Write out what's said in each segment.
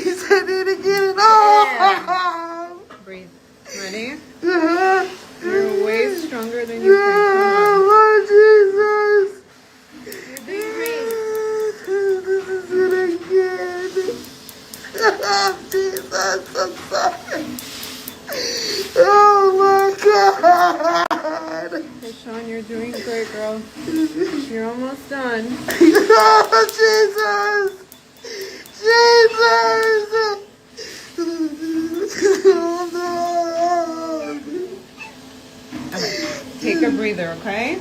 Please, I need to get it off. Breathe. Ready? Yeah. You're way stronger than you think. Lord Jesus. You're doing great. This is it again. Oh, Jesus, I'm sorry. Oh my God. Chrisean, you're doing great, girl. You're almost done. Oh, Jesus. Jesus. Oh, no. Okay. Take a breather, okay?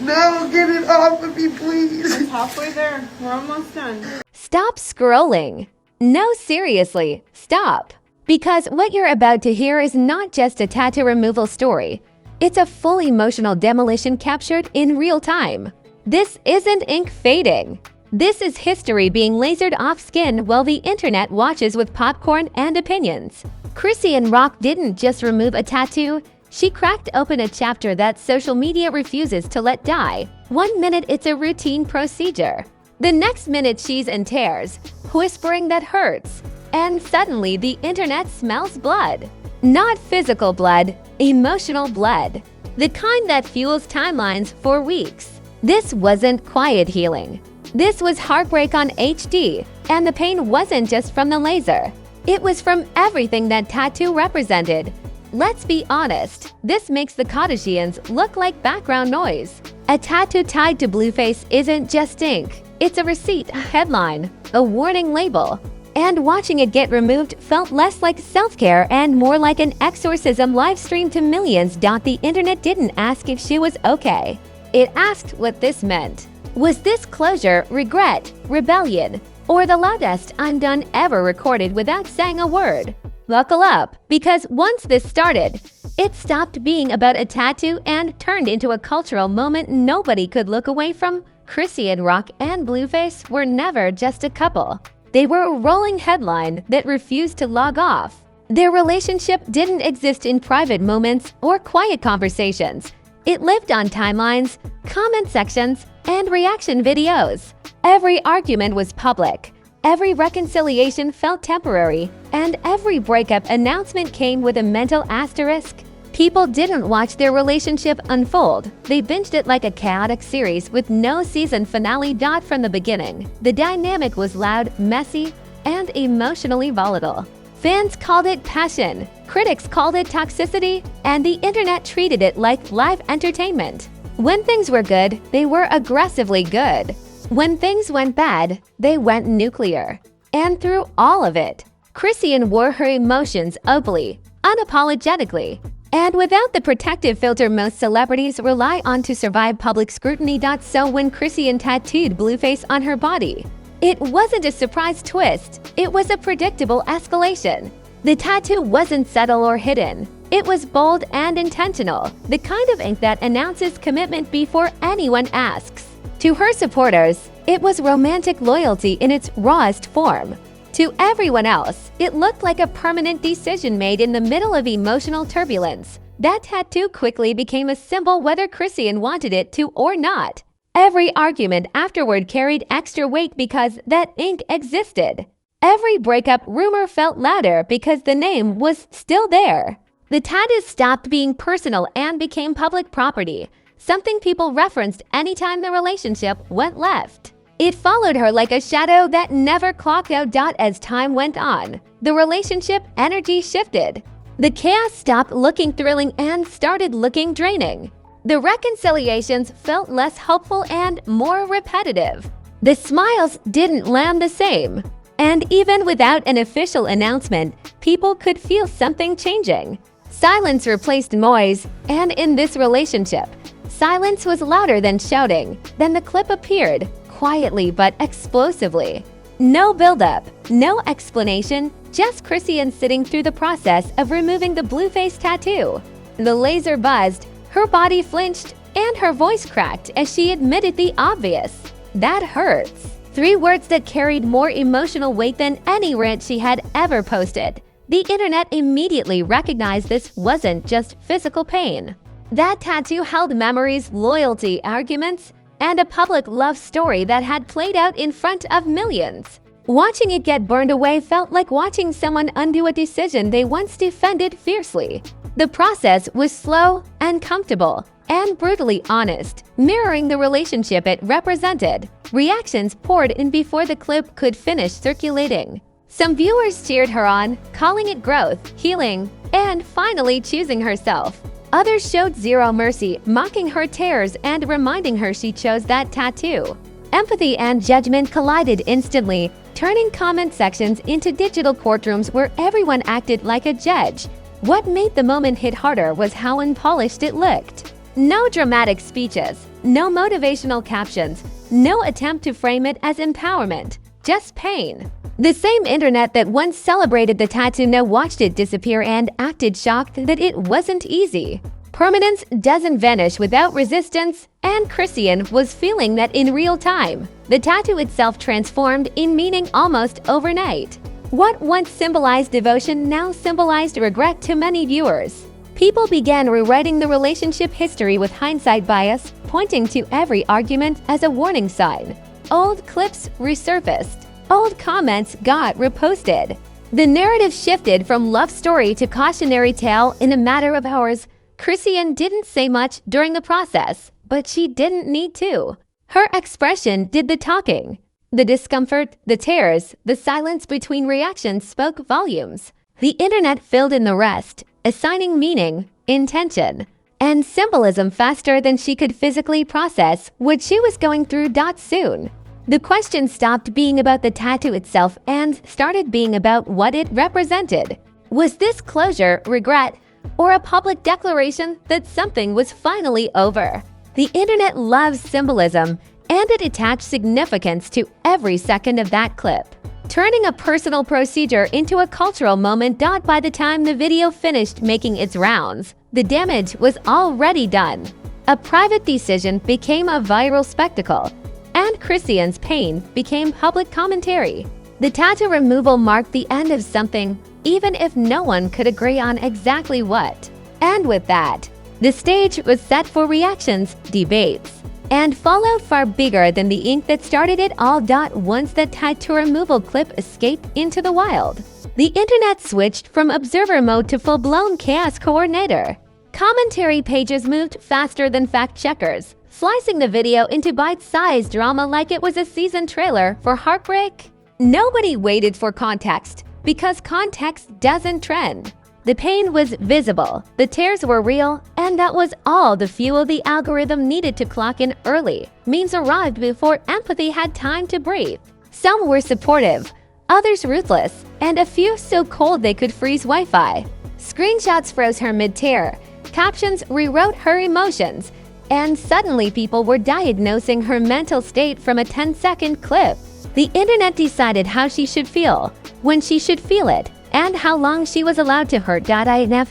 No, get it off of me, please. It's halfway there. We're almost done. Stop scrolling. No, seriously, stop. Because what you're about to hear is not just a tattoo removal story. It's a full emotional demolition captured in real time. This isn't ink fading. This is history being lasered off skin while the internet watches with popcorn and opinions. Chrisean Rock didn't just remove a tattoo, she cracked open a chapter that social media refuses to let die. 1 minute it's a routine procedure. The next minute she's in tears, whispering that hurts. And suddenly the internet smells blood. Not physical blood, emotional blood. The kind that fuels timelines for weeks. This wasn't quiet healing. This was heartbreak on HD, and the pain wasn't just from the laser. It was from everything that tattoo represented. Let's be honest, this makes the Kardashians look like background noise. A tattoo tied to Blueface isn't just ink. It's a receipt, a headline, a warning label. And watching it get removed felt less like self-care and more like an exorcism live-streamed to millions. The internet didn't ask if she was okay. It asked what this meant. Was this closure, regret, rebellion, or the loudest "I'm done" ever recorded without saying a word? Buckle up, because once this started, it stopped being about a tattoo and turned into a cultural moment nobody could look away from. Chrisean Rock and Blueface were never just a couple. They were a rolling headline that refused to log off. Their relationship didn't exist in private moments or quiet conversations. It lived on timelines, comment sections, and reaction videos. Every argument was public. Every reconciliation felt temporary, and every breakup announcement came with a mental asterisk. People didn't watch their relationship unfold. They binged it like a chaotic series with no season finale. From the beginning, the dynamic was loud, messy, and emotionally volatile. Fans called it passion, critics called it toxicity, and the internet treated it like live entertainment. When things were good, they were aggressively good. When things went bad, they went nuclear. And through all of it, Chrisean wore her emotions openly, unapologetically, and without the protective filter most celebrities rely on to survive public scrutiny. So when Chrisean tattooed Blueface on her body, it wasn't a surprise twist, it was a predictable escalation. The tattoo wasn't subtle or hidden. It was bold and intentional, the kind of ink that announces commitment before anyone asks. To her supporters, it was romantic loyalty in its rawest form. To everyone else, it looked like a permanent decision made in the middle of emotional turbulence. That tattoo quickly became a symbol whether Chrisean wanted it to or not. Every argument afterward carried extra weight because that ink existed. Every breakup rumor felt louder because the name was still there. The tattoo stopped being personal and became public property, something people referenced anytime the relationship went left. It followed her like a shadow that never clocked out. As time went on, the relationship energy shifted. The chaos stopped looking thrilling and started looking draining. The reconciliations felt less hopeful and more repetitive. The smiles didn't land the same. And even without an official announcement, people could feel something changing. Silence replaced noise, and in this relationship, silence was louder than shouting. Then the clip appeared, quietly but explosively. No build-up, no explanation, just Chrisean sitting through the process of removing the Blueface tattoo. The laser buzzed, her body flinched, and her voice cracked as she admitted the obvious. That hurts. 3 words that carried more emotional weight than any rant she had ever posted. The internet immediately recognized this wasn't just physical pain. That tattoo held memories, loyalty, arguments, and a public love story that had played out in front of millions. Watching it get burned away felt like watching someone undo a decision they once defended fiercely. The process was slow and comfortable, and brutally honest, mirroring the relationship it represented. Reactions poured in before the clip could finish circulating. Some viewers cheered her on, calling it growth, healing, and finally choosing herself. Others showed zero mercy, mocking her tears and reminding her she chose that tattoo. Empathy and judgment collided instantly, turning comment sections into digital courtrooms where everyone acted like a judge. What made the moment hit harder was how unpolished it looked. No dramatic speeches, no motivational captions, no attempt to frame it as empowerment, just pain. The same internet that once celebrated the tattoo now watched it disappear and acted shocked that it wasn't easy. Permanence doesn't vanish without resistance, and Chrisean was feeling that in real time. The tattoo itself transformed in meaning almost overnight. What once symbolized devotion now symbolized regret to many viewers. People began rewriting the relationship history with hindsight bias, pointing to every argument as a warning sign. Old clips resurfaced. Old comments got reposted. The narrative shifted from love story to cautionary tale in a matter of hours. Chrisean didn't say much during the process, but she didn't need to. Her expression did the talking. The discomfort, the tears, the silence between reactions spoke volumes. The internet filled in the rest, assigning meaning, intention, and symbolism faster than she could physically process what she was going through. Soon, the question stopped being about the tattoo itself and started being about what it represented. Was this closure, regret, or a public declaration that something was finally over? The internet loves symbolism, and it attached significance to every second of that clip, turning a personal procedure into a cultural moment. By the time the video finished making its rounds, the damage was already done. A private decision became a viral spectacle, and Chrisean's pain became public commentary. The tattoo removal marked the end of something, even if no one could agree on exactly what. And with that, the stage was set for reactions, debates, and fallout far bigger than the ink that started it all. Once the tattoo removal clip escaped into the wild, the internet switched from observer mode to full-blown chaos coordinator. Commentary pages moved faster than fact-checkers, slicing the video into bite-sized drama like it was a season trailer for Heartbreak. Nobody waited for context, because context doesn't trend. The pain was visible, the tears were real, and that was all the fuel the algorithm needed to clock in early. Memes arrived before empathy had time to breathe. Some were supportive, others ruthless, and a few so cold they could freeze Wi-Fi. Screenshots froze her mid-tear, captions rewrote her emotions, and suddenly people were diagnosing her mental state from a 10-second clip. The internet decided how she should feel, when she should feel it, and how long she was allowed to hurt. Influencers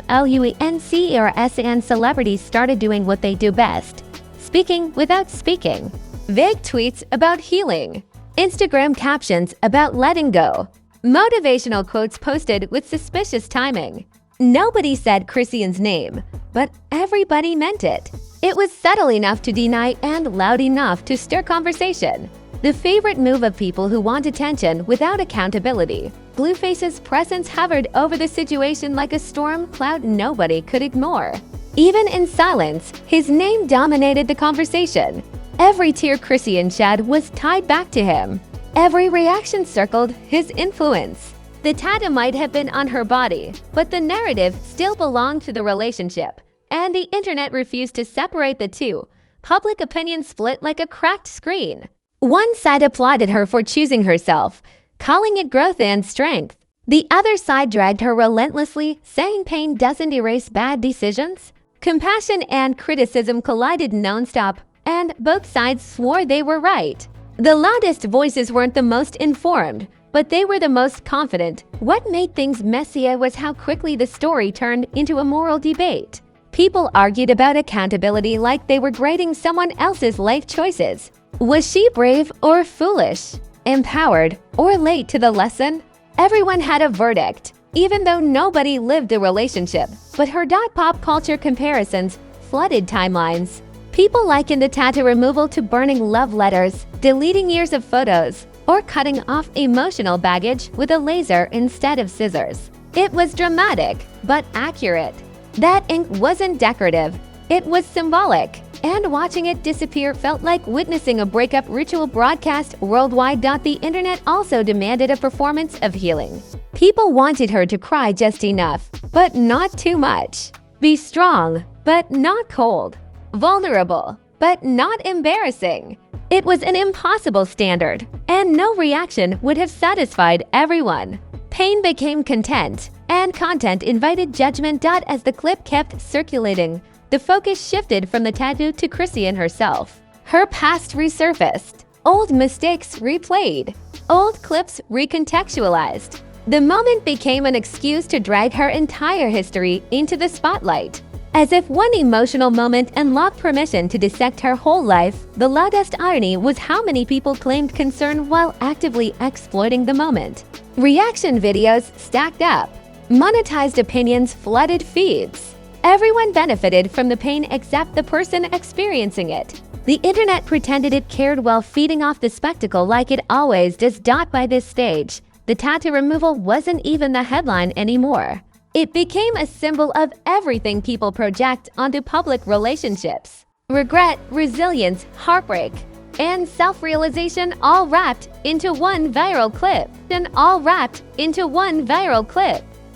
and celebrities started doing what they do best: speaking without speaking. Vague tweets about healing, Instagram captions about letting go, motivational quotes posted with suspicious timing. Nobody said Chrisean's name, but everybody meant it. It was subtle enough to deny and loud enough to stir conversation. The favorite move of people who want attention without accountability. Blueface's presence hovered over the situation like a storm cloud nobody could ignore. Even in silence, his name dominated the conversation. Every tear Chrisean shed was tied back to him. Every reaction circled his influence. The tattoo might have been on her body, but the narrative still belonged to the relationship, and the internet refused to separate the two. Public opinion split like a cracked screen. One side applauded her for choosing herself, calling it growth and strength. The other side dragged her relentlessly, saying pain doesn't erase bad decisions. Compassion and criticism collided nonstop, and both sides swore they were right. The loudest voices weren't the most informed, but they were the most confident. What made things messier was how quickly the story turned into a moral debate. People argued about accountability like they were grading someone else's life choices. Was she brave or foolish? Empowered or late to the lesson? Everyone had a verdict, even though nobody lived a relationship. But her pop culture comparisons flooded timelines. People likened the tattoo removal to burning love letters, deleting years of photos, or cutting off emotional baggage with a laser instead of scissors. It was dramatic, but accurate. That ink wasn't decorative, it was symbolic, and watching it disappear felt like witnessing a breakup ritual broadcast worldwide. The internet also demanded a performance of healing. People wanted her to cry just enough, but not too much. Be strong, but not cold. Vulnerable, but not embarrassing. It was an impossible standard, and no reaction would have satisfied everyone. Pain became content, and content invited judgment. As the clip kept circulating, the focus shifted from the tattoo to Chrisean herself. Her past resurfaced, old mistakes replayed, old clips recontextualized. The moment became an excuse to drag her entire history into the spotlight. As if one emotional moment unlocked permission to dissect her whole life, the loudest irony was how many people claimed concern while actively exploiting the moment. Reaction videos stacked up. Monetized opinions flooded feeds. Everyone benefited from the pain except the person experiencing it. The internet pretended it cared while feeding off the spectacle like it always does. By this stage, the tattoo removal wasn't even the headline anymore. It became a symbol of everything people project onto public relationships. Regret, resilience, heartbreak, and self-realization all wrapped into one viral clip.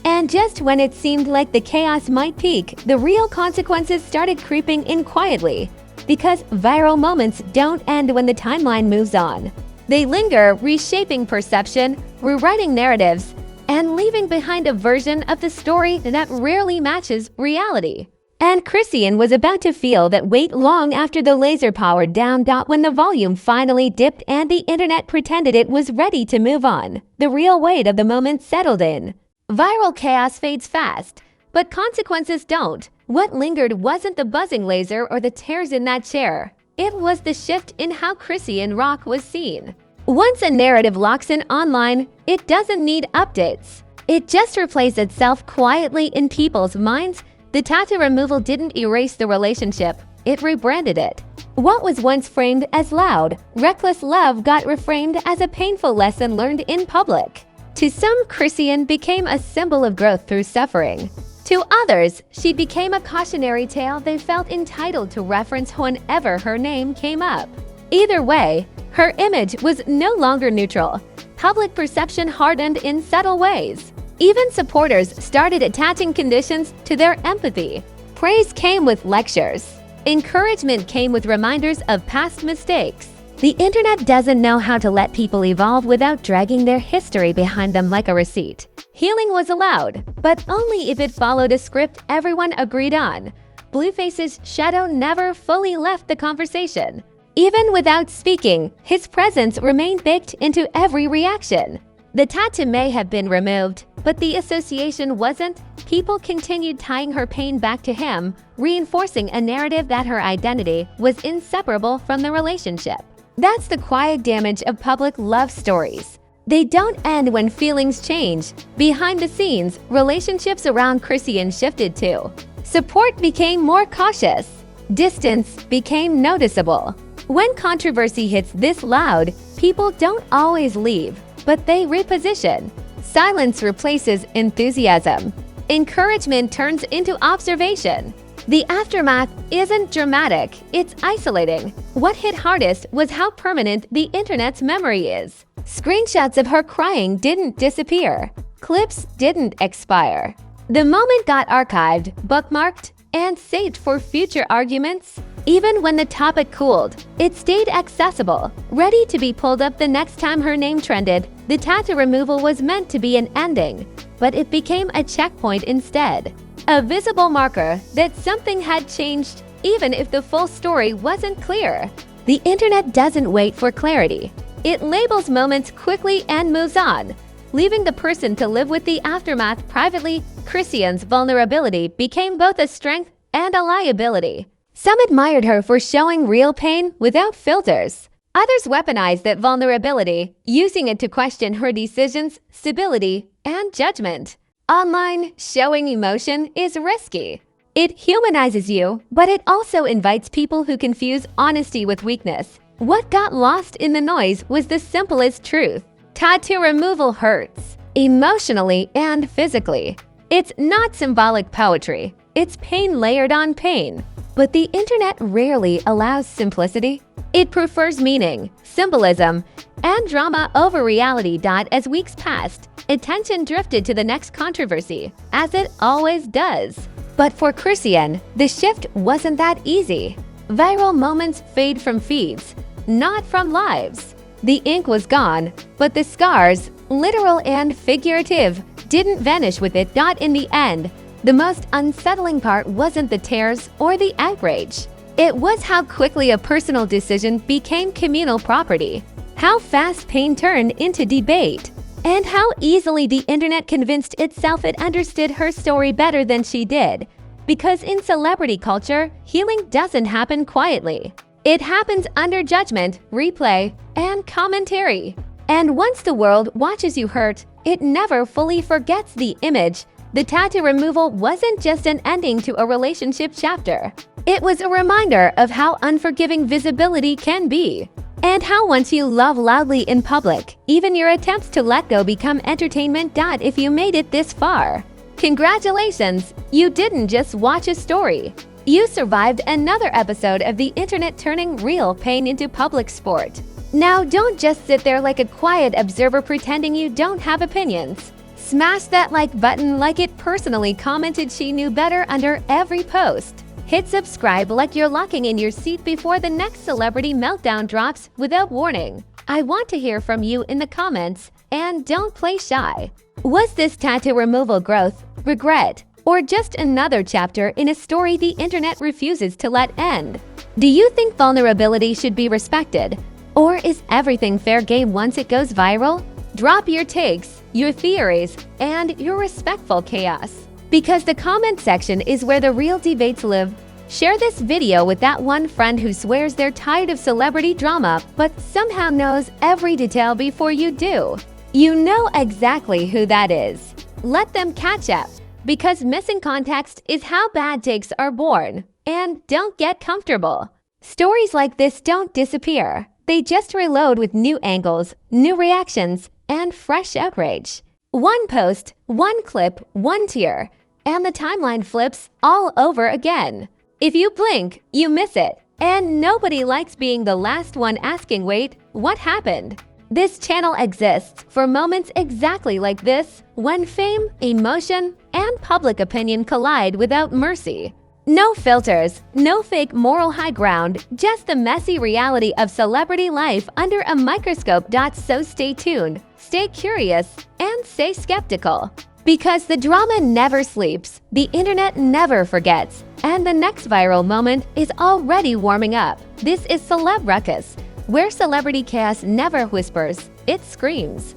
And just when it seemed like the chaos might peak, the real consequences started creeping in quietly. Because viral moments don't end when the timeline moves on. They linger, reshaping perception, rewriting narratives, and leaving behind a version of the story that rarely matches reality. And Chrisean was about to feel that weight long after the laser powered down. When the volume finally dipped and the internet pretended it was ready to move on, the real weight of the moment settled in. Viral chaos fades fast, but consequences don't. What lingered wasn't the buzzing laser or the tears in that chair. It was the shift in how Chrisean Rock was seen. Once a narrative locks in online, it doesn't need updates. It just replays itself quietly in people's minds. The tattoo removal didn't erase the relationship, it rebranded it. What was once framed as loud, reckless love got reframed as a painful lesson learned in public. To some, Chrisean became a symbol of growth through suffering. To others, she became a cautionary tale they felt entitled to reference whenever her name came up. Either way, her image was no longer neutral. Public perception hardened in subtle ways. Even supporters started attaching conditions to their empathy. Praise came with lectures. Encouragement came with reminders of past mistakes. The internet doesn't know how to let people evolve without dragging their history behind them like a receipt. Healing was allowed, but only if it followed a script everyone agreed on. Blueface's shadow never fully left the conversation. Even without speaking, his presence remained baked into every reaction. The tattoo may have been removed, but the association wasn't. People continued tying her pain back to him, reinforcing a narrative that her identity was inseparable from the relationship. That's the quiet damage of public love stories. They don't end when feelings change. Behind the scenes, relationships around Chrisean shifted too. Support became more cautious. Distance became noticeable. When controversy hits this loud, people don't always leave, but they reposition. Silence replaces enthusiasm. Encouragement turns into observation. The aftermath isn't dramatic, it's isolating. What hit hardest was how permanent the internet's memory is. Screenshots of her crying didn't disappear. Clips didn't expire. The moment got archived, bookmarked, and saved for future arguments. Even when the topic cooled, it stayed accessible, ready to be pulled up the next time her name trended. The tattoo removal was meant to be an ending, but it became a checkpoint instead. A visible marker that something had changed, even if the full story wasn't clear. The internet doesn't wait for clarity. It labels moments quickly and moves on, leaving the person to live with the aftermath privately. Chrisean's vulnerability became both a strength and a liability. Some admired her for showing real pain without filters. Others weaponized that vulnerability, using it to question her decisions, stability, and judgment. Online, showing emotion is risky. It humanizes you, but it also invites people who confuse honesty with weakness. What got lost in the noise was the simplest truth. Tattoo removal hurts, emotionally and physically. It's not symbolic poetry. It's pain layered on pain. But the internet rarely allows simplicity. It prefers meaning, symbolism, and drama over reality. As weeks passed, attention drifted to the next controversy, as it always does. But for Chrisean, the shift wasn't that easy. Viral moments fade from feeds, not from lives. The ink was gone, but the scars, literal and figurative, didn't vanish with it. In the end, the most unsettling part wasn't the tears or the outrage. It was how quickly a personal decision became communal property, how fast pain turned into debate, and how easily the internet convinced itself it understood her story better than she did. Because in celebrity culture, healing doesn't happen quietly. It happens under judgment, replay, and commentary. And once the world watches you hurt, it never fully forgets the image. The tattoo removal wasn't just an ending to a relationship chapter. It was a reminder of how unforgiving visibility can be. And how once you love loudly in public, even your attempts to let go become entertainment. If you made it this far, congratulations! You didn't just watch a story. You survived another episode of the internet turning real pain into public sport. Now don't just sit there like a quiet observer pretending you don't have opinions. Smash that like button like it personally commented she knew better under every post. Hit subscribe like you're locking in your seat before the next celebrity meltdown drops without warning. I want to hear from you in the comments, and don't play shy. Was this tattoo removal growth, regret, or just another chapter in a story the internet refuses to let end? Do you think vulnerability should be respected? Or is everything fair game once it goes viral? Drop your takes, your theories, and your respectful chaos. Because the comment section is where the real debates live. Share this video with that one friend who swears they're tired of celebrity drama but somehow knows every detail before you do. You know exactly who that is. Let them catch up, because missing context is how bad takes are born. And don't get comfortable. Stories like this don't disappear. They just reload with new angles, new reactions, and fresh outrage. One post, one clip, one tear, and the timeline flips all over again. If you blink, you miss it. And nobody likes being the last one asking, wait, what happened? This channel exists for moments exactly like this, when fame, emotion, and public opinion collide without mercy. No filters, no fake moral high ground, just the messy reality of celebrity life under a microscope. So stay tuned, stay curious, and stay skeptical. Because the drama never sleeps, the internet never forgets, and the next viral moment is already warming up. This is Celeb Ruckus, where celebrity chaos never whispers, it screams.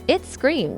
It screams.